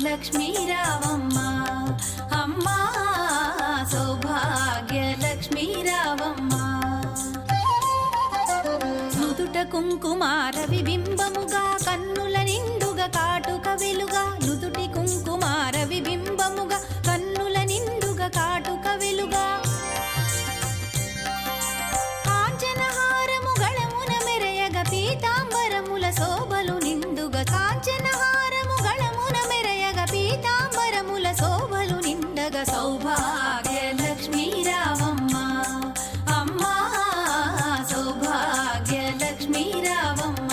లక్ష్మీ రావమ్మ అమ్మా సౌభాగ్య లక్ష్మీ రావమ్మ. నుదుట కుంకుమార విబింబముగా కన్నుల నిండుగా కాటుక వెలుగా, నుదుటి కుంకుమార విబింబముగా కన్నుల నిండుగా కాటుక వెలుగా, కాంచనహారము గళమున మెరయగ పీతాంబరముల శోభలు నిండుగా, కాంచనహారము గళమున మెరయగ పీతాంబరముల శోభలు నిండగా, సౌభాగ్య లక్ష్మీ రావమ్మ అమ్మా సౌభాగ్య లక్ష్మీ రావమ్మ.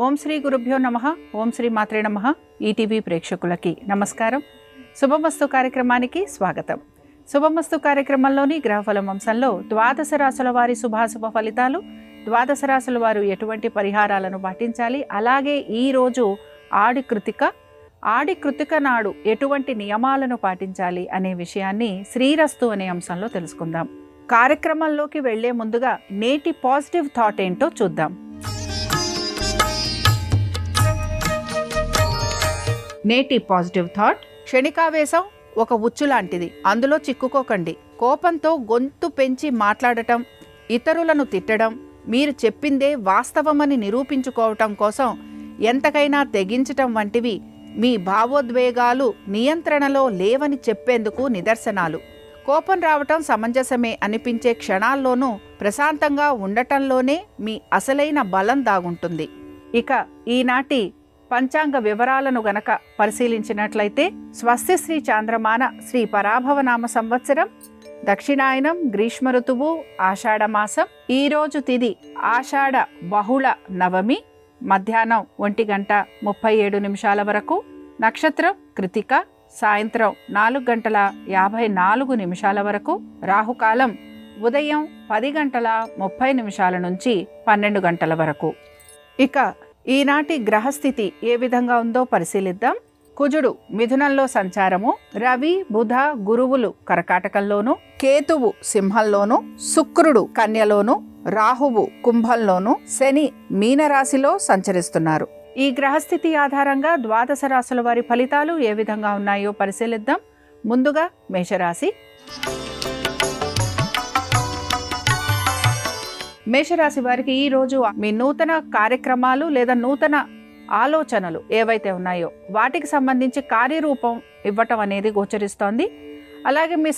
ఓం శ్రీ గురుభ్యో నమః. ఓం శ్రీ మాత్రే నమః. ఈటీవీ ప్రేక్షకులకి నమస్కారం. శుభమస్తు కార్యక్రమానికి స్వాగతం. శుభమస్తు కార్యక్రమంలోని గ్రహఫలం అంశంలో ద్వాదశ రాశుల వారి శుభాశుభ ఫలితాలు, ద్వాదశ రాశుల వారు ఎటువంటి పరిహారాలను పాటించాలి, అలాగే ఈరోజు ఆడి కృతిక నాడు ఎటువంటి నియమాలను పాటించాలి అనే విషయాన్ని శ్రీరస్తు అనే అంశంలో తెలుసుకుందాం. కార్యక్రమంలోకి వెళ్లే ముందుగా నేటి పాజిటివ్ థాట్ ఏంటో చూద్దాం. నేటి పాజిటివ్ థాట్: క్షణికావేశం ఒక ఉచ్చు లాంటిది, అందులో చిక్కుకోకండి. కోపంతో గొంతు పెంచి మాట్లాడటం, ఇతరులను తిట్టడం, మీరు చెప్పిందే వాస్తవమని నిరూపించుకోవటం కోసం ఎంతకైనా తెగించటం వంటివి మీ భావోద్వేగాలు నియంత్రణలో లేవని చెప్పేందుకు నిదర్శనాలు. కోపం రావటం సమంజసమే అనిపించే క్షణాల్లోనూ ప్రశాంతంగా ఉండటంలోనే మీ అసలైన బలం దాగుంటుంది. ఇక ఈనాటి పంచాంగ వివరాలను గనక పరిశీలించినట్లయితే స్వస్తి శ్రీ చాంద్రమాన శ్రీ పరాభవనామ సంవత్సరం, దక్షిణాయనం, గ్రీష్మ ఋతువు, ఆషాఢమాసం. ఈరోజు తిథి ఆషాఢ బహుళ నవమి, మధ్యాహ్నం 1:37 వరకు. నక్షత్రం కృతిక, సాయంత్రం 4:54 వరకు. రాహుకాలం ఉదయం 10:30 నుంచి 12 వరకు. ఇక ఈనాటి గ్రహస్థితి ఏ విధంగా ఉందో పరిశీలిద్దాం. కుజుడు మిథునంలో సంచారము, రవి, బుధ, గురువులు కర్కాటకంలోను, కేతువు సింహంలోను, శుక్రుడు కన్యలోను, రాహువు కుంభంలోను, శని మీనరాశిలో సంచరిస్తున్నారు. ఈ గ్రహస్థితి ఆధారంగా ద్వాదశ రాశుల వారి ఫలితాలు ఏ విధంగా ఉన్నాయో పరిశీలిద్దాం. ముందుగా మేషరాశి. మేషరాశి వారికి ఈరోజు మీ నూతన కార్యక్రమాలు లేదా నూతన ఆలోచనలు ఏవైతే ఉన్నాయో వాటికి సంబంధించి కార్యరూపం ఇవ్వటం అనేది గోచరిస్తోంది. అలాగే మీ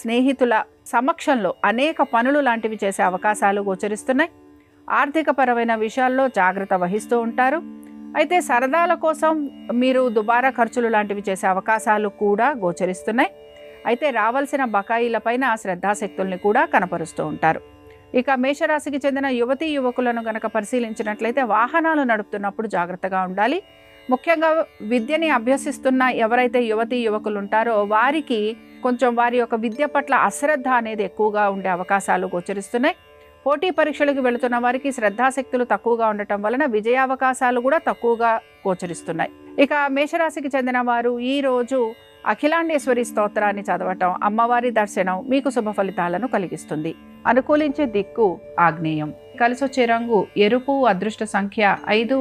స్నేహితుల సమక్షంలో అనేక పనులు లాంటివి చేసే అవకాశాలు గోచరిస్తున్నాయి. ఆర్థికపరమైన విషయాల్లో జాగ్రత్త వహిస్తూ ఉంటారు. అయితే సరదాల కోసం మీరు దుబారా ఖర్చులు లాంటివి చేసే అవకాశాలు కూడా గోచరిస్తున్నాయి. అయితే రావాల్సిన బకాయిలపైన శ్రద్ధాశక్తుల్ని కూడా కనపరుస్తూ ఉంటారు. ఇక మేషరాశికి చెందిన యువతీ యువకులను గనక పరిశీలించినట్లయితే వాహనాలు నడుపుతున్నప్పుడు జాగ్రత్తగా ఉండాలి. ముఖ్యంగా విద్యని అభ్యసిస్తున్న ఎవరైతే యువతీ యువకులు ఉంటారో వారికి కొంచెం వారి యొక్క విద్య పట్ల అశ్రద్ధ అనేది ఎక్కువగా ఉండే అవకాశాలు గోచరిస్తున్నాయి. పోటీ పరీక్షలకు వెళుతున్న వారికి శ్రద్ధాశక్తులు తక్కువగా ఉండటం వలన విజయావకాశాలు కూడా తక్కువగా గోచరిస్తున్నాయి. ఇక మేషరాశికి చెందిన వారు ఈరోజు అఖిలాండేశ్వరి స్తోత్రాన్ని చదవటం, అమ్మవారి దర్శనం మీకు శుభ ఫలితాలను కలిగిస్తుంది. అనుకూలించే దిక్కు ఆగ్నేయం. కలిసొచ్చే రంగు ఎరుపు. అదృష్ట సంఖ్య 5.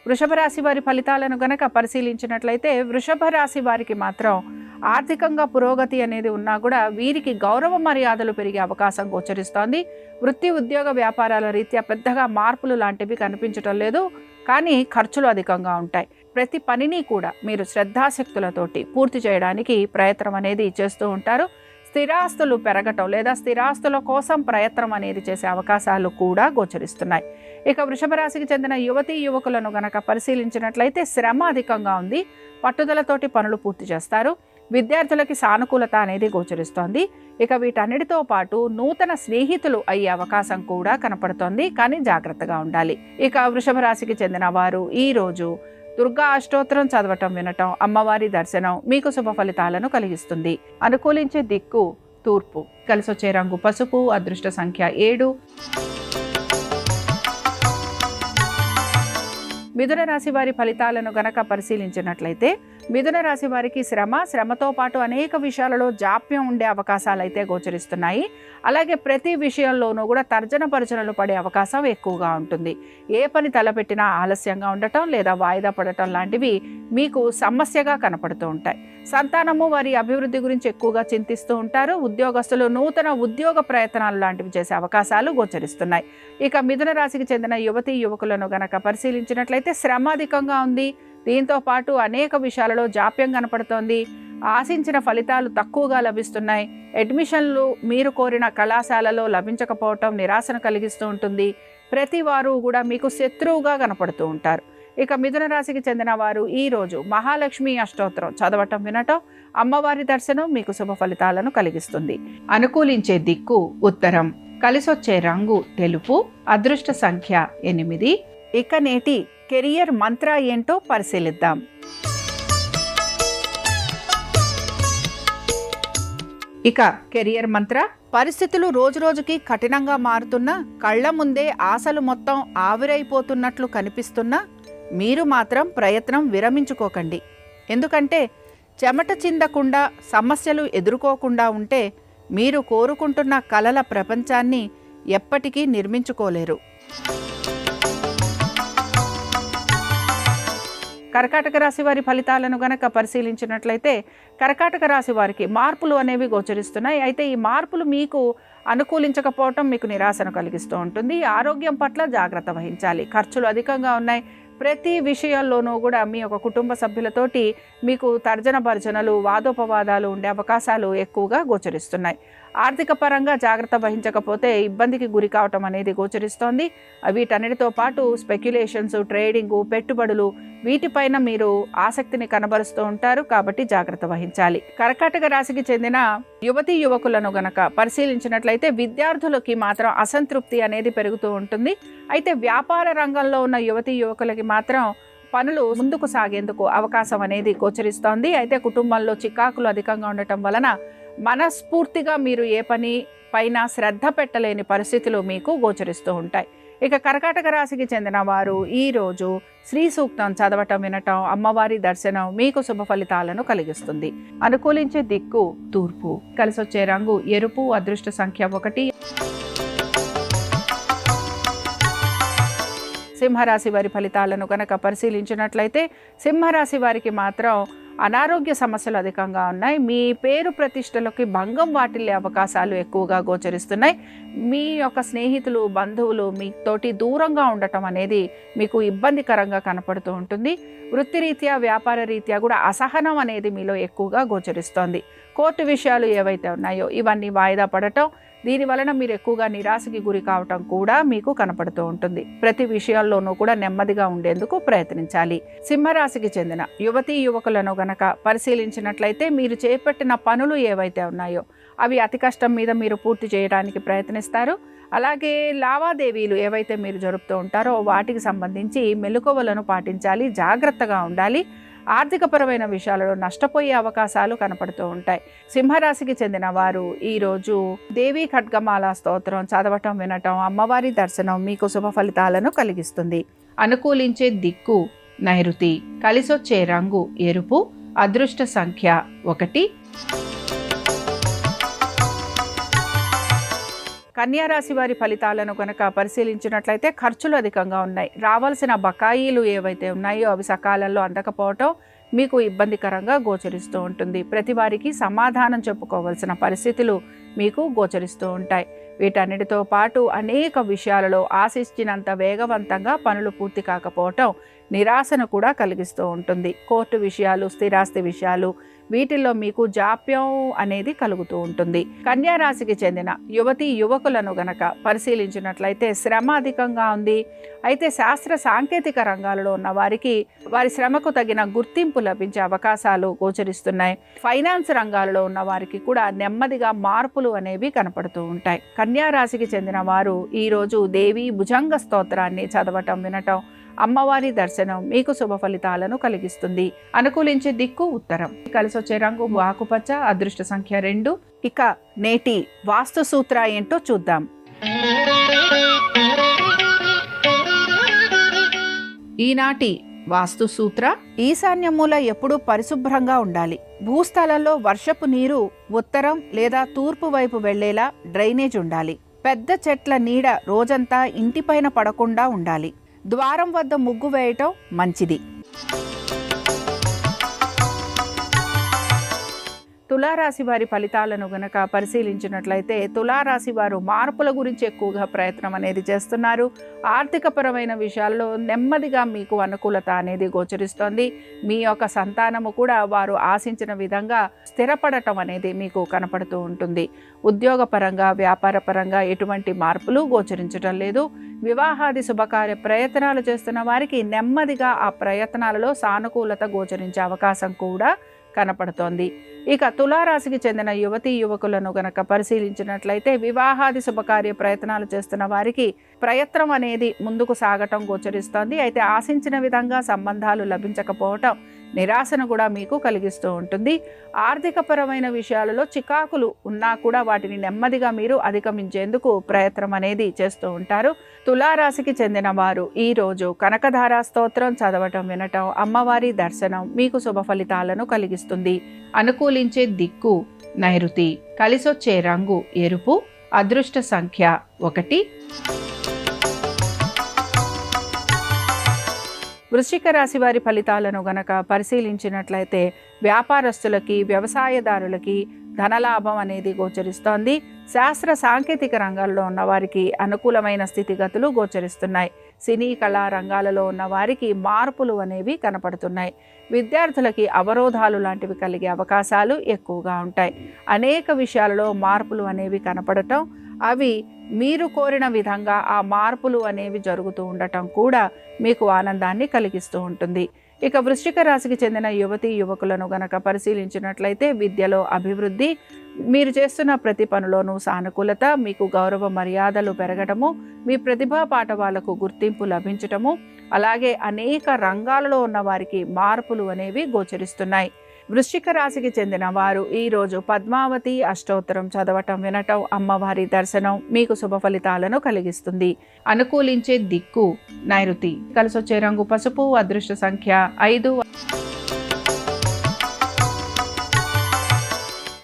వృషభ రాశి వారి ఫలితాలను గనక పరిశీలించినట్లయితే వృషభ రాశి వారికి మాత్రం ఆర్థికంగా పురోగతి అనేది ఉన్నా కూడా వీరికి గౌరవ మర్యాదలు పెరిగే అవకాశం గోచరిస్తోంది. వృత్తి, ఉద్యోగ, వ్యాపారాల రీత్యా పెద్దగా మార్పులు లాంటివి కనిపించటం లేదు, కానీ ఖర్చులు అధికంగా ఉంటాయి. ప్రతి పనిని కూడా మీరు శ్రద్ధాశక్తులతోటి పూర్తి చేయడానికి ప్రయత్నం అనేది చేస్తూ ఉంటారు. స్థిరాస్తులు పెరగటం లేదా స్థిరాస్తుల కోసం ప్రయత్నం అనేది చేసే అవకాశాలు కూడా గోచరిస్తున్నాయి. ఇక వృషభ రాశికి చెందిన యువతీ యువకులను గనక పరిశీలించినట్లయితే శ్రమ అధికంగా ఉంది. పట్టుదలతోటి పనులు పూర్తి చేస్తారు. విద్యార్థులకి సానుకూలత అనేది గోచరిస్తోంది. ఇక వీటన్నిటితో పాటు నూతన స్నేహితులు అయ్యే అవకాశం కూడా కనపడుతోంది, కానీ జాగ్రత్తగా ఉండాలి. ఇక వృషభ రాశికి చెందిన వారు ఈరోజు దుర్గా అష్టోత్తరం చదవటం, వినటం, అమ్మవారి దర్శనం మీకు శుభ ఫలితాలను కలిగిస్తుంది. అనుకూలించే దిక్కు తూర్పు. కలిసొచ్చే రంగు పసుపు. అదృష్ట సంఖ్య 7. మిథున రాశి వారి ఫలితాలను గనక పరిశీలించినట్లయితే మిథున రాశి వారికి శ్రమతో పాటు అనేక విషయాలలో జాప్యం ఉండే అవకాశాలు అయితే గోచరిస్తున్నాయి. అలాగే ప్రతి విషయంలోనూ కూడా తర్జన భర్జనలు పడే అవకాశం ఎక్కువగా ఉంటుంది. ఏ పని తలపెట్టినా ఆలస్యంగా ఉండటం లేదా వాయిదా పడటం లాంటివి మీకు సమస్యగా కనపడుతూ ఉంటాయి. సంతానము వారి అభివృద్ధి గురించి ఎక్కువగా చింతిస్తూ ఉంటారు. ఉద్యోగస్తులు నూతన ఉద్యోగ ప్రయత్నాలు లాంటివి చేసే అవకాశాలు గోచరిస్తున్నాయి. ఇక మిథున రాశికి చెందిన యువతీ యువకులను గనక పరిశీలించినట్లయితే శ్రమ అధికంగా ఉంది. దీంతో పాటు అనేక విషయాలలో జాప్యం కనపడుతోంది. ఆశించిన ఫలితాలు తక్కువగా లభిస్తున్నాయి. అడ్మిషన్లు మీరు కోరిన కళాశాలలో లభించకపోవటం నిరాశను కలిగిస్తూ ఉంటుంది. ప్రతి వారు కూడా మీకు శత్రువుగా కనపడుతూ ఉంటారు. ఇక మిథున రాశికి చెందిన వారు ఈరోజు మహాలక్ష్మి అష్టోత్తరం చదవటం వినటం, అమ్మవారి దర్శనం మీకు శుభ ఫలితాలను కలిగిస్తుంది. అనుకూలించే దిక్కు ఉత్తరం, కలిసొచ్చే రంగు తెలుపు, అదృష్ట సంఖ్య 8. ఇక నేటి కెరియర్ మంత్ర ఏంటో పరిశీలిద్దాం. ఇక కెరియర్ మంత్ర, పరిస్థితులు రోజురోజుకి కఠినంగా మారుతున్నా, కళ్ల ముందే ఆశలు మొత్తం ఆవిరైపోతున్నట్లు కనిపిస్తున్నా మీరు మాత్రం ప్రయత్నం విరమించుకోకండి. ఎందుకంటే చెమట చిందకుండా సమస్యలు ఎదుర్కోకుండా ఉంటే మీరు కోరుకుంటున్న కలల ప్రపంచాన్ని ఎప్పటికీ నిర్మించుకోలేరు. కర్కాటక రాశి వారి ఫలితాలను గనక పరిశీలించినట్లయితే కర్కాటక రాశి వారికి మార్పులు అనేవి గోచరిస్తున్నాయి. అయితే ఈ మార్పులు మీకు అనుకూలించకపోవటం మీకు నిరాశను కలిగిస్తూ ఉంటుంది. ఆరోగ్యం పట్ల జాగ్రత్త వహించాలి. ఖర్చులు అధికంగా ఉన్నాయి. ప్రతి విషయంలోనూ కూడా మీ యొక్క కుటుంబ సభ్యులతోటి మీకు తర్జన భర్జనలు, వాదోపవాదాలు ఉండే అవకాశాలు ఎక్కువగా గోచరిస్తున్నాయి. ఆర్థిక పరంగా జాగ్రత్త వహించకపోతే ఇబ్బందికి గురి కావటం అనేది గోచరిస్తోంది. వీటన్నిటితో పాటు స్పెక్యులేషన్స్, ట్రేడింగు, పెట్టుబడులు వీటిపైన మీరు ఆసక్తిని కనబరుస్తూ ఉంటారు. కాబట్టి జాగ్రత్త వహించాలి. కర్కాటక రాశికి చెందిన యువతీ యువకులను గనక పరిశీలించినట్లయితే విద్యార్థులకి మాత్రం అసంతృప్తి అనేది పెరుగుతూ ఉంటుంది. అయితే వ్యాపార రంగంలో ఉన్న యువతీ యువకులకి మాత్రం పనులు ముందుకు సాగేందుకు అవకాశం అనేది గోచరిస్తోంది. అయితే కుటుంబంలో చికాకులు అధికంగా ఉండటం వలన మనస్ఫూర్తిగా మీరు ఏ పని పైన శ్రద్ధ పెట్టలేని పరిస్థితులు మీకు గోచరిస్తూ ఉంటాయి. ఇక కర్కాటక రాశికి చెందిన వారు ఈరోజు శ్రీ సూక్తం చదవటం వినటం, అమ్మవారి దర్శనం మీకు శుభ ఫలితాలను కలిగిస్తుంది. అనుకూలించే దిక్కు తూర్పు, కలిసొచ్చే రంగు ఎరుపు, అదృష్ట సంఖ్య 1. సింహరాశి వారి ఫలితాలను కనుక పరిశీలించినట్లయితే సింహరాశి వారికి మాత్రం అనారోగ్య సమస్యలు అధికంగా ఉన్నాయి. మీ పేరు ప్రతిష్టలకి భంగం వాటిల్లే అవకాశాలు ఎక్కువగా గోచరిస్తున్నాయి. మీ యొక్క స్నేహితులు, బంధువులు మీతోటి దూరంగా ఉండటం అనేది మీకు ఇబ్బందికరంగా కనపడుతూ ఉంటుంది. వృత్తిరీత్యా, వ్యాపార రీత్యా కూడా అసహనం అనేది మీలో ఎక్కువగా గోచరిస్తోంది. కోర్టు విషయాలు ఏవైతే ఉన్నాయో ఇవన్నీ వాయిదా పడటం, దీని వలన మీరు ఎక్కువగా నిరాశకి గురి కావటం కూడా మీకు కనపడుతూ ఉంటుంది. ప్రతి విషయాల్లోనూ కూడా నెమ్మదిగా ఉండేందుకు ప్రయత్నించాలి. సింహరాశికి చెందిన యువతీ యువకులను గనక పరిశీలించినట్లయితే మీరు చేపట్టిన పనులు ఏవైతే ఉన్నాయో అవి అతి కష్టం మీద మీరు పూర్తి చేయడానికి ప్రయత్నిస్తారు. అలాగే లావాదేవీలు ఏవైతే మీరు జరుపుతూ ఉంటారో వాటికి సంబంధించి మెలకువలను పాటించాలి, జాగ్రత్తగా ఉండాలి. ఆర్థికపరమైన విషయాలలో నష్టపోయే అవకాశాలు కనపడుతూ ఉంటాయి. సింహరాశికి చెందిన వారు ఈరోజు దేవీ ఖడ్గమాల స్తోత్రం చదవటం వినటం, అమ్మవారి దర్శనం మీకు శుభ ఫలితాలను కలిగిస్తుంది. అనుకూలించే దిక్కు నైరుతి, కలిసొచ్చే రంగు ఎరుపు, అదృష్ట సంఖ్య 1. కన్యారాశి వారి ఫలితాలను కనుక పరిశీలించినట్లయితే ఖర్చులు అధికంగా ఉన్నాయి. రావాల్సిన బకాయిలు ఏవైతే ఉన్నాయో అవి సకాలంలో అందకపోవటం మీకు ఇబ్బందికరంగా గోచరిస్తూ ఉంటుంది. ప్రతి వారికి సమాధానం చెప్పుకోవాల్సిన పరిస్థితులు మీకు గోచరిస్తూ ఉంటాయి. వీటన్నిటితో పాటు అనేక విషయాలలో ఆశించినంత వేగవంతంగా పనులు పూర్తి కాకపోవటం నిరాశను కూడా కలిగిస్తూ ఉంటుంది. కోర్టు విషయాలు, స్థిరాస్తి విషయాలు వీటిల్లో మీకు జాప్యం అనేది కలుగుతూ ఉంటుంది. కన్యా రాశికి చెందిన యువతీ యువకులను గనక పరిశీలించినట్లయితే శ్రమ అధికంగా ఉంది. అయితే శాస్త్ర సాంకేతిక రంగాలలో ఉన్న వారికి వారి శ్రమకు తగిన గుర్తింపు లభించే అవకాశాలు గోచరిస్తున్నాయి. ఫైనాన్స్ రంగాలలో ఉన్న వారికి కూడా నెమ్మదిగా మార్పులు అనేవి కనపడుతూ ఉంటాయి. కన్యా రాశికి చెందిన వారు ఈరోజు దేవి భుజంగ స్తోత్రాన్ని చదవటం వినటం, అమ్మవారి దర్శనం మీకు శుభ ఫలితాలను కలిగిస్తుంది. అనుకూలించే దిక్కు ఉత్తరం, కలిసొచ్చే రంగు ఆకుపచ్చ, అదృష్ట సంఖ్య 2. ఇక నేటి వాస్తు సూత్ర ఏంటో చూద్దాం. ఈనాటి వాస్తు సూత్ర ఈశాన్య మూల ఎప్పుడూ పరిశుభ్రంగా ఉండాలి. భూస్థలంలో వర్షపు నీరు ఉత్తరం లేదా తూర్పు వైపు వెళ్లేలా డ్రైనేజ్ ఉండాలి. పెద్ద చెట్ల నీడ రోజంతా ఇంటిపైన పడకుండా ఉండాలి. ద్వారం వద్ద ముగ్గు వేయటం మంచిది. తులారాశి వారి ఫలితాలను గనక పరిశీలించినట్లయితే తులారాశి వారు మార్పుల గురించి ఎక్కువగా ప్రయత్నం అనేది చేస్తున్నారు. ఆర్థికపరమైన విషయాల్లో నెమ్మదిగా మీకు అనుకూలత అనేది గోచరిస్తోంది. మీ యొక్క సంతానము కూడా వారు ఆశించిన విధంగా స్థిరపడటం అనేది మీకు కనపడుతూ ఉంటుంది. ఉద్యోగపరంగా వ్యాపారపరంగా ఎటువంటి మార్పులు గోచరించడం లేదు. వివాహాది శుభకార్య ప్రయత్నాలు చేస్తున్న వారికి నెమ్మదిగా ఆ ప్రయత్నాలలో సానుకూలత గోచరించే అవకాశం కూడా కనపడుతోంది. ఇక తులారాశికి చెందిన యువతీ యువకులను గనక పరిశీలించినట్లయితే వివాహాది శుభకార్య ప్రయత్నాలు చేస్తున్న వారికి ప్రయత్నం అనేది ముందుకు సాగటం గోచరిస్తోంది. అయితే ఆశించిన విధంగా సంబంధాలు లభించకపోవటం నిరాశను కూడా మీకు కలిగిస్తూ ఉంటుంది. ఆర్థికపరమైన విషయాలలో చికాకులు ఉన్నా కూడా వాటిని నెమ్మదిగా మీరు అధిగమించేందుకు ప్రయత్నం అనేది చేస్తూ ఉంటారు. తులారాశికి చెందిన వారు ఈరోజు కనకధార స్తోత్రం చదవటం వినటం అమ్మవారి దర్శనం మీకు శుభ ఫలితాలను కలిగిస్తుంది. అనుకూలించే దిక్కు నైరుతి, కలిసొచ్చే రంగు ఎరుపు, అదృష్ట సంఖ్య 1. వృశ్చిక రాశి వారి ఫలితాలను గనక పరిశీలించినట్లయితే వ్యాపారస్తులకి వ్యవసాయదారులకి ధనలాభం అనేది గోచరిస్తోంది. శాస్త్ర సాంకేతిక రంగాల్లో ఉన్న వారికి అనుకూలమైన స్థితిగతులు గోచరిస్తున్నాయి. సినీ కళా రంగాలలో ఉన్న వారికి మార్పులు అనేవి కనపడుతున్నాయి. విద్యార్థులకి అవరోధాలు లాంటివి కలిగే అవకాశాలు ఎక్కువగా ఉంటాయి. అనేక విషయాలలో మార్పులు అనేవి కనపడటం, అవి మీరు కోరిన విధంగా ఆ మార్పులు అనేవి జరుగుతూ ఉండటం కూడా మీకు ఆనందాన్ని కలిగిస్తూ ఉంటుంది. ఇక వృశ్చిక రాశికి చెందిన యువతీ యువకులను గనక పరిశీలించినట్లయితే విద్యలో అభివృద్ధి, మీరు చేస్తున్న ప్రతి పనిలోనూ సానుకూలత, మీకు గౌరవ మర్యాదలు పెరగటము, మీ ప్రతిభా పాఠవాలకు గుర్తింపు లభించటము, అలాగే అనేక రంగాలలో ఉన్న వారికి మార్పులు అనేవి గోచరిస్తున్నాయి. వృశ్చిక రాశికి చెందిన వారు ఈరోజు పద్మావతి అష్టోత్తరం చదవటం వినటం అమ్మవారి దర్శనం మీకు శుభ ఫలితాలను కలిగిస్తుంది. అనుకూలించే దిక్కు నైరుతి, కలిసొచ్చే రంగు పసుపు, అదృష్ట సంఖ్య 5.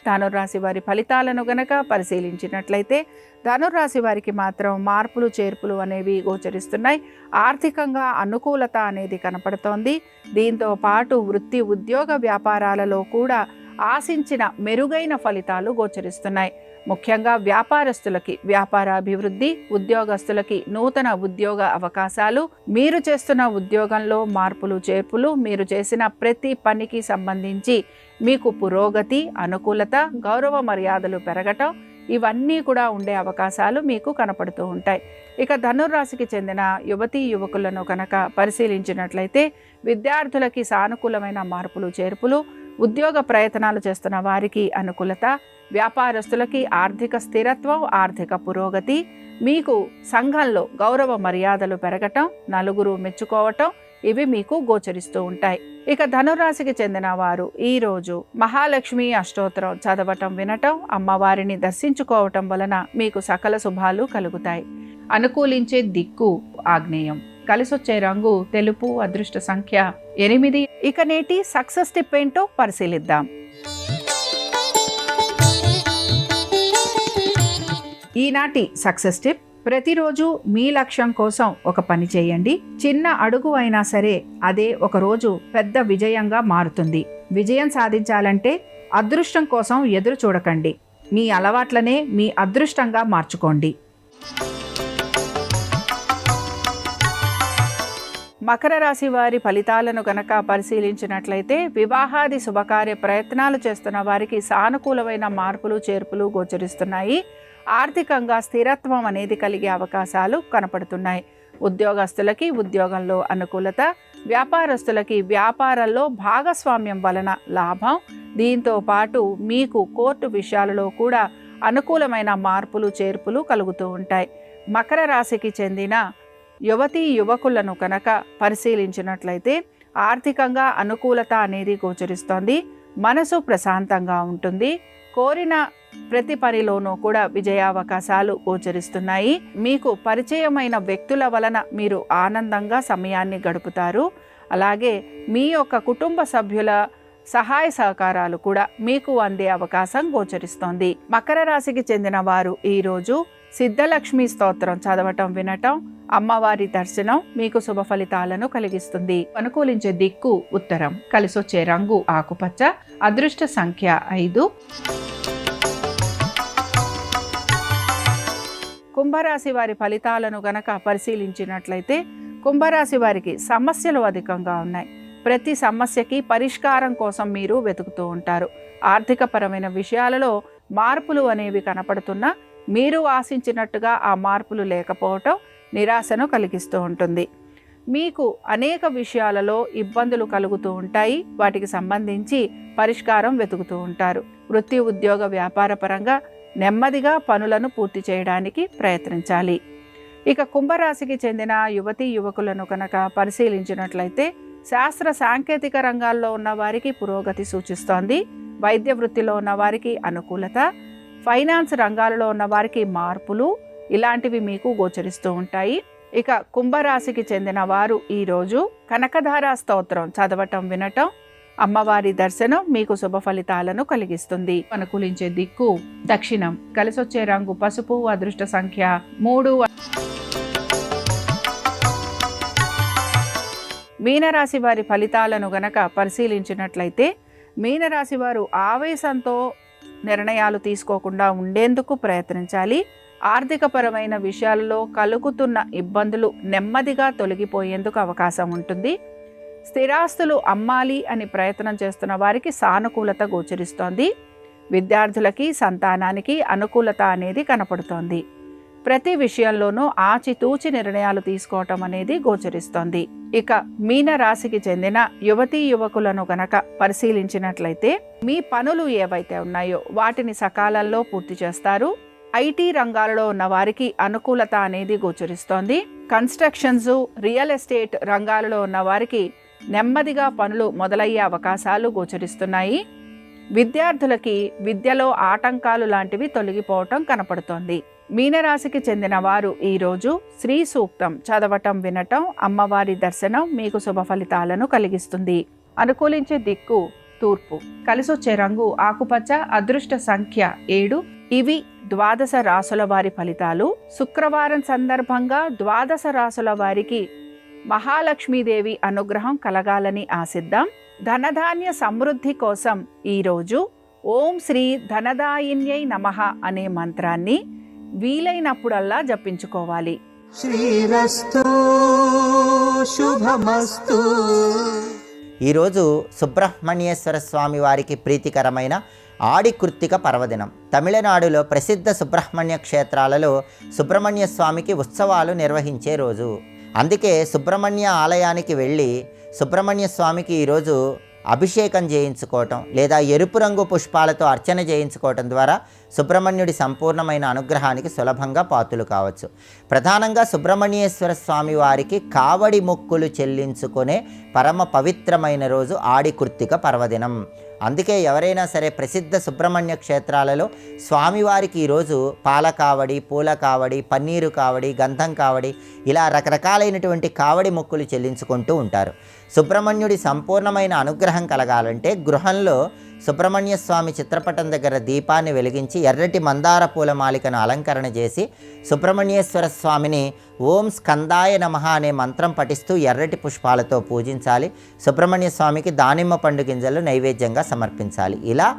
ధనుర్రాశి వారి ఫలితాలను గనక పరిశీలించినట్లయితే ధనుర్రాశి వారికి మాత్రం మార్పులు చేర్పులు అనేవి గోచరిస్తున్నాయి. ఆర్థికంగా అనుకూలత అనేది కనపడుతోంది. దీంతో పాటు వృత్తి ఉద్యోగ వ్యాపారాలలో కూడా ఆశించిన మెరుగైన ఫలితాలు గోచరిస్తున్నాయి. ముఖ్యంగా వ్యాపారస్తులకి వ్యాపార అభివృద్ధి, ఉద్యోగస్తులకి నూతన ఉద్యోగ అవకాశాలు, మీరు చేస్తున్న ఉద్యోగంలో మార్పులు చేర్పులు, మీరు చేసిన ప్రతి పనికి సంబంధించి మీకు పురోగతి, అనుకూలత, గౌరవ మర్యాదలు పెరగటం, ఇవన్నీ కూడా ఉండే అవకాశాలు మీకు కనపడుతూ ఉంటాయి. ఇక ధనుర్రాశికి చెందిన యువతీ యువకులను కనుక పరిశీలించినట్లయితే విద్యార్థులకి సానుకూలమైన మార్పులు చేర్పులు, ఉద్యోగ ప్రయత్నాలు చేస్తున్న వారికి అనుకూలత, వ్యాపారస్తులకి ఆర్థిక స్థిరత్వం, ఆర్థిక పురోగతి, మీకు సంఘంలో గౌరవ మర్యాదలు పెరగటం, నలుగురు మెచ్చుకోవటం, ఇవి మీకు గోచరిస్తూ ఉంటాయి. ఇక ధనురాశికి చెందిన వారు ఈరోజు మహాలక్ష్మి అష్టోత్తరం చదవటం వినటం అమ్మవారిని దర్శించుకోవటం వలన మీకు సకల శుభాలు కలుగుతాయి. అనుకూలించే దిక్కు ఆగ్నేయం, కలిసొచ్చే రంగు తెలుపు, అదృష్ట సంఖ్య 8. ఇక నేటి సక్సెస్ టిప్ ఏంటో పరిశీలిద్దాం. ఈనాటి సక్సెస్ టిప్: ప్రతిరోజు మీ లక్ష్యం కోసం ఒక పని చేయండి. చిన్న అడుగు అయినా సరే అదే ఒకరోజు పెద్ద విజయంగా మారుతుంది. విజయం సాధించాలంటే అదృష్టం కోసం ఎదురు చూడకండి. మీ అలవాట్లనే మీ అదృష్టంగా మార్చుకోండి. మకర రాశి వారి ఫలితాలను గనక పరిశీలించినట్లయితే వివాహాది శుభకార్య ప్రయత్నాలు చేస్తున్న వారికి సానుకూలమైన మార్పులు చేర్పులు గోచరిస్తున్నాయి. ఆర్థికంగా స్థిరత్వం అనేది కలిగే అవకాశాలు కనపడుతున్నాయి. ఉద్యోగస్తులకి ఉద్యోగంలో అనుకూలత, వ్యాపారస్తులకి వ్యాపారంలో భాగస్వామ్యం వలన లాభం, దీంతో పాటు మీకు కోర్టు విషయాలలో కూడా అనుకూలమైన మార్పులు చేర్పులు కలుగుతూ ఉంటాయి. మకర రాశికి చెందిన యువతీ యువకులను కనుక పరిశీలించినట్లయితే ఆర్థికంగా అనుకూలత అనేది గోచరిస్తోంది. మనసు ప్రశాంతంగా ఉంటుంది. కోరిన ప్రతి పనిలోనూ కూడా విజయావకాశాలు గోచరిస్తున్నాయి. మీకు పరిచయమైన వ్యక్తుల వలన మీరు ఆనందంగా సమయాన్ని గడుపుతారు. అలాగే మీ యొక్క కుటుంబ సభ్యుల సహాయ సహకారాలు కూడా మీకు అందే అవకాశం గోచరిస్తోంది. మకర రాశికి చెందిన వారు ఈరోజు సిద్ధలక్ష్మి స్తోత్రం చదవటం వినటం, అమ్మవారి దర్శనం మీకు శుభ ఫలితాలను కలిగిస్తుంది. అనుకూలించే దిక్కు ఉత్తరం, కలిసొచ్చే రంగు ఆకుపచ్చ, అదృష్ట సంఖ్య 5. కుంభరాశి వారి ఫలితాలను గనక పరిశీలించినట్లయితే కుంభరాశి వారికి సమస్యలు అధికంగా ఉన్నాయి. ప్రతి సమస్యకి పరిష్కారం కోసం మీరు వెతుకుతూ ఉంటారు. ఆర్థికపరమైన విషయాలలో మార్పులు అనేవి కనపడుతున్నా మీరు ఆశించినట్టుగా ఆ మార్పులు లేకపోవటం నిరాశను కలిగిస్తూ ఉంటుంది. మీకు అనేక విషయాలలో ఇబ్బందులు కలుగుతూ ఉంటాయి. వాటికి సంబంధించి పరిష్కారం వెతుకుతూ ఉంటారు. వృత్తి, ఉద్యోగ, వ్యాపార పరంగా నెమ్మదిగా పనులను పూర్తి చేయడానికి ప్రయత్నించాలి. ఇక కుంభరాశికి చెందిన యువతీ యువకులను కనుక పరిశీలించినట్లయితే శాస్త్ర సాంకేతిక రంగాల్లో ఉన్న వారికి పురోగతి సూచిస్తోంది. వైద్య వృత్తిలో ఉన్న వారికి అనుకూలత, ఫైనాన్స్ రంగాలలో ఉన్న వారికి మార్పులు ఇలాంటివి మీకు గోచరిస్తూ ఉంటాయి. ఇక కుంభరాశికి చెందిన వారు ఈరోజు కనకధార స్తోత్రం చదవటం వినటం, అమ్మవారి దర్శనం మీకు శుభ ఫలితాలను కలిగిస్తుంది. అనుకూలించే దిక్కు దక్షిణం, కలిసొచ్చే రంగు పసుపు, అదృష్ట సంఖ్య 3. మీనరాశి వారి ఫలితాలను గనక పరిశీలించినట్లయితే మీనరాశి వారు ఆవేశంతో నిర్ణయాలు తీసుకోకుండా ఉండేందుకు ప్రయత్నించాలి. ఆర్థికపరమైన విషయాలలో కలుగుతున్న ఇబ్బందులు నెమ్మదిగా తొలగిపోయేందుకు అవకాశం ఉంటుంది. స్థిరాస్తులు అమ్మాలి అని ప్రయత్నం చేస్తున్న వారికి సానుకూలత గోచరిస్తోంది. విద్యార్థులకి, సంతానానికి అనుకూలత అనేది కనపడుతోంది. ప్రతి విషయంలోనూ ఆచితూచి నిర్ణయాలు తీసుకోవటం అనేది గోచరిస్తోంది. ఇక మీన రాశికి చెందిన యువతీ యువకులను గనక పరిశీలించినట్లయితే మీ పనులు ఏవైతే ఉన్నాయో వాటిని సకాలంలో పూర్తి చేస్తారు. ఐటీ రంగాలలో ఉన్న వారికి అనుకూలత అనేది గోచరిస్తోంది. కన్స్ట్రక్షన్స్, రియల్ ఎస్టేట్ రంగాలలో ఉన్న వారికి నెమ్మదిగా పనులు మొదలయ్యే అవకాశాలు గోచరిస్తున్నాయి. విద్యార్థులకి విద్యలో ఆటంకాలు లాంటివి తొలగిపోవటం కనపడుతోంది. మీనరాశికి చెందిన వారు ఈరోజు శ్రీ సూక్తం చదవటం వినటం, అమ్మవారి దర్శనం మీకు శుభ ఫలితాలను కలిగిస్తుంది. అనుకూలించే దిక్కు తూర్పు, కలిసొచ్చే రంగు ఆకుపచ్చ, అదృష్ట సంఖ్య 7. ఇవి ద్వాదశ రాసుల వారి ఫలితాలు. శుక్రవారం సందర్భంగా ద్వాదశ రాసుల వారికి మహాలక్ష్మీదేవి అనుగ్రహం కలగాలని ఆశిద్దాం. ధనధాన్య సమృద్ధి కోసం ఈరోజు ఓం శ్రీ ధనదాయిన్యై నమః అనే మంత్రాన్ని వీలైనప్పుడల్లా జపించుకోవాలి. శ్రీరస్తు శుభమస్తు. ఈరోజు సుబ్రహ్మణ్యేశ్వర స్వామి వారికి ప్రీతికరమైన ఆడి కృత్తిక పర్వదినం. తమిళనాడులో ప్రసిద్ధ సుబ్రహ్మణ్య క్షేత్రాలలో సుబ్రహ్మణ్య స్వామికి ఉత్సవాలు నిర్వహించే రోజు. అందుకే సుబ్రహ్మణ్య ఆలయానికి వెళ్ళి సుబ్రహ్మణ్య స్వామికి ఈరోజు అభిషేకం చేయించుకోవటం లేదా ఎరుపు రంగు పుష్పాలతో అర్చన చేయించుకోవటం ద్వారా సుబ్రహ్మణ్యుడి సంపూర్ణమైన అనుగ్రహానికి సులభంగా పాత్రులు కావచ్చు. ప్రధానంగా సుబ్రహ్మణ్యేశ్వర స్వామి వారికి కావడి మొక్కులు చెల్లించుకునే పరమ పవిత్రమైన రోజు ఆడి కృత్తిక పర్వదినం. అందుకే ఎవరైనా సరే ప్రసిద్ధ సుబ్రహ్మణ్య క్షేత్రాలలో స్వామివారికి ఈరోజు పాల కావడి, పూల కావడి, పన్నీరు కావడి, గంధం కావడి ఇలా రకరకాలైనటువంటి కావడి మొక్కులు చెల్లించుకుంటూ ఉంటారు. సుబ్రహ్మణ్యుడి సంపూర్ణమైన అనుగ్రహం కలగాలంటే గృహంలో సుబ్రహ్మణ్య స్వామి చిత్రపటం దగ్గర దీపాన్ని వెలిగించి ఎర్రటి మందార పూల మాలికను అలంకరణ చేసి సుబ్రహ్మణ్యేశ్వర స్వామిని ఓం స్కందాయ నమః అనే మంత్రం పఠిస్తూ ఎర్రటి పుష్పాలతో పూజించాలి. సుబ్రహ్మణ్య స్వామికి దానిమ్మ పండు గింజలు నైవేద్యంగా సమర్పించాలి. ఇలా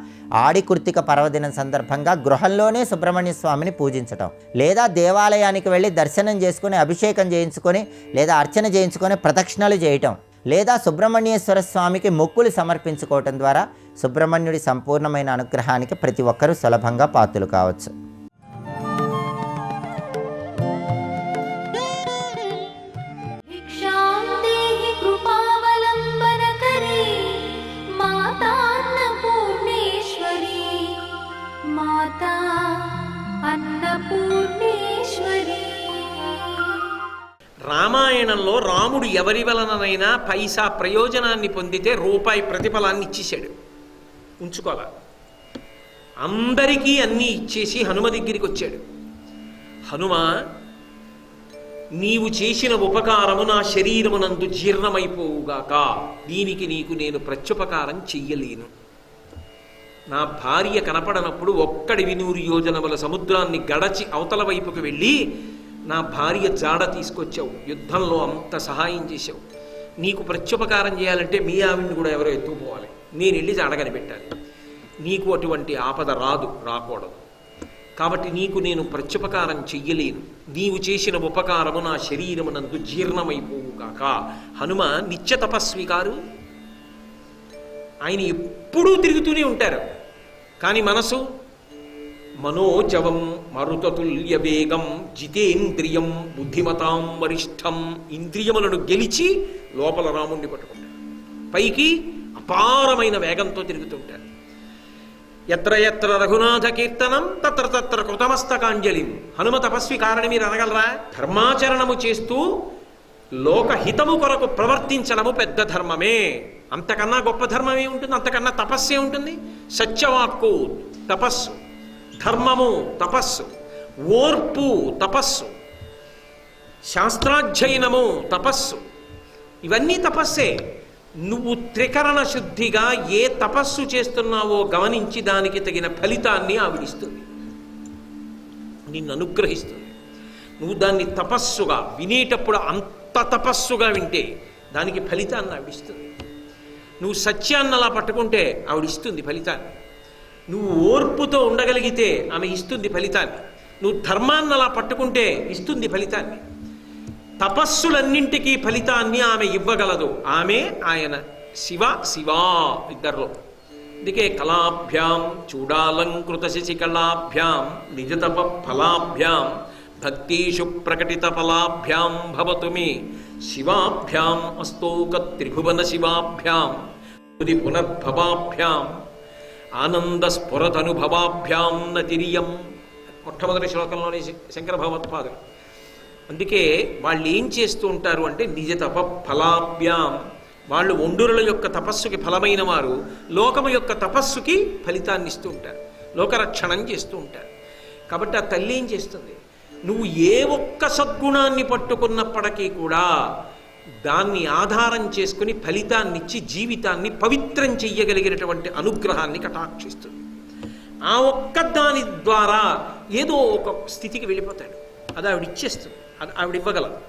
ఆడి కృత్తిక పర్వదినం సందర్భంగా గృహంలోనే సుబ్రహ్మణ్య స్వామిని పూజించటం, లేదా దేవాలయానికి వెళ్ళి దర్శనం చేసుకుని అభిషేకం చేయించుకొని లేదా అర్చన చేయించుకొని ప్రదక్షిణలు చేయటం, లేదా సుబ్రహ్మణ్యేశ్వర స్వామికి మొక్కులు సమర్పించుకోవటం ద్వారా సుబ్రహ్మణ్యుడి సంపూర్ణమైన అనుగ్రహానికి ప్రతి ఒక్కరూ సులభంగా పాత్రులు కావచ్చు. రామాయణంలో రాముడు ఎవరి వలననైనా పైసా ప్రయోజనాన్ని పొందితే రూపాయి ప్రతిఫలాన్ని ఇచ్చేశాడు, ఉంచుకోవాలి. అందరికీ అన్నీ ఇచ్చేసి హనుమ దగ్గరికి వచ్చాడు. హనుమ, నీవు చేసిన ఉపకారము నా శరీరమునందు జీర్ణమైపోవుగాక, దీనికి నీకు నేను ప్రత్యుపకారం చెయ్యలేను. నా భార్య కనపడనప్పుడు ఒక్కడివి 100 యోజనముల సముద్రాన్ని గడచి అవతల వైపుకు వెళ్ళి నా భార్య జాడ తీసుకొచ్చావు, యుద్ధంలో అంత సహాయం చేశావు. నీకు ప్రత్యుపకారం చేయాలంటే మీ ఆవిడ్ని కూడా ఎవరో ఎత్తుకుపోవాలి, నేను వెళ్ళి జాడ కనిపెట్టాలి. నీకు అటువంటి ఆపద రాకూడదు. కాబట్టి నీకు నేను ప్రత్యుపకారం చెయ్యలేను. నీవు చేసిన ఉపకారము నా శరీరమునందు జీర్ణమైపోవుగాక. హనుమ నిత్య తపస్వి కారు, ఆయన ఎప్పుడూ తిరుగుతూనే ఉంటారు. కానీ మనసు మనోజవం మరుతతుల్య వేగం జితేంద్రియం బుద్ధిమతాం వరిష్టం. ఇంద్రియములను గెలిచి లోపల రాముణ్ణి పట్టుకుంటారు, పైకి అపారమైన వేగంతో తిరుగుతుంటారు. ఎత్ర ఎత్ర రఘునాథ కీర్తనం తత్ర తత్ర కృతమస్తకాంజలిం. హనుమ తపస్వి కారణం మీరు అనగలరా? ధర్మాచరణము చేస్తూ లోకహితము కొరకు ప్రవర్తించడము పెద్ద ధర్మమే. అంతకన్నా గొప్ప ధర్మమే ఉంటుంది, అంతకన్నా తపస్సే ఉంటుంది. సత్యవాక్కు తపస్సు, ధర్మము తపస్సు, ఓర్పు తపస్సు, శాస్త్రాధ్యయనము తపస్సు, ఇవన్నీ తపస్సే. నువ్వు త్రికరణ శుద్ధిగా ఏ తపస్సు చేస్తున్నావో గమనించి దానికి తగిన ఫలితాన్ని ఆవిడిస్తుంది, నిన్ను అనుగ్రహిస్తుంది. నువ్వు దాన్ని తపస్సుగా వినేటప్పుడు అంత తపస్సుగా వింటే దానికి ఫలితాన్ని ఆవిడిస్తుంది. నువ్వు సత్యాన్ని అలా పట్టుకుంటే ఆవిడిస్తుంది ఫలితాన్ని. నువ్వు ఓర్పుతో ఉండగలిగితే ఆమె ఇస్తుంది ఫలితాన్ని. నువ్వు ధర్మాన్ని అలా పట్టుకుంటే ఇస్తుంది ఫలితాన్ని. తపస్సులన్నింటికీ ఫలితాన్ని ఆమె ఇవ్వగలదు. ఆమె ఆయన శివ ఇద్దరిలో. అందుకే కళాభ్యాం చూడాలంకృత శశికళాభ్యాం నిజతప ఫలాభ్యాం భక్తీషు ప్రకటిత ఫలాభ్యాం భవతు మే శివాభ్యాం అస్తోక త్రిభువన శివాభ్యాం పునర్భవాభ్యాం ఆనంద స్ఫురతనుభవాభ్యాం నతిరియం. మొట్టమొదటి శ్లోకంలోని శంకర భగవత్పాదులు. అందుకే వాళ్ళు ఏం చేస్తూ ఉంటారు అంటే నిజ తప ఫలాభ్యాం. వాళ్ళు ఒండురుల యొక్క తపస్సుకి ఫలమైన వారు లోకము యొక్క తపస్సుకి ఫలితాన్ని ఇస్తూ ఉంటారు, లోకరక్షణం చేస్తూ ఉంటారు. కాబట్టి ఆ తల్లి ఏం చేస్తుంది? నువ్వు ఏ ఒక్క సద్గుణాన్ని పట్టుకున్నప్పటికీ కూడా దాన్ని ఆధారం చేసుకుని ఫలితాన్నిచ్చి జీవితాన్ని పవిత్రం చెయ్యగలిగినటువంటి అనుగ్రహాన్ని కటాక్షిస్తుంది. ఆ ఒక్క దాని ద్వారా ఏదో ఒక స్థితికి వెళ్ళిపోతాడు. అది ఆవిడ ఇచ్చేస్తుంది, అది ఆవిడ ఇవ్వగలదు.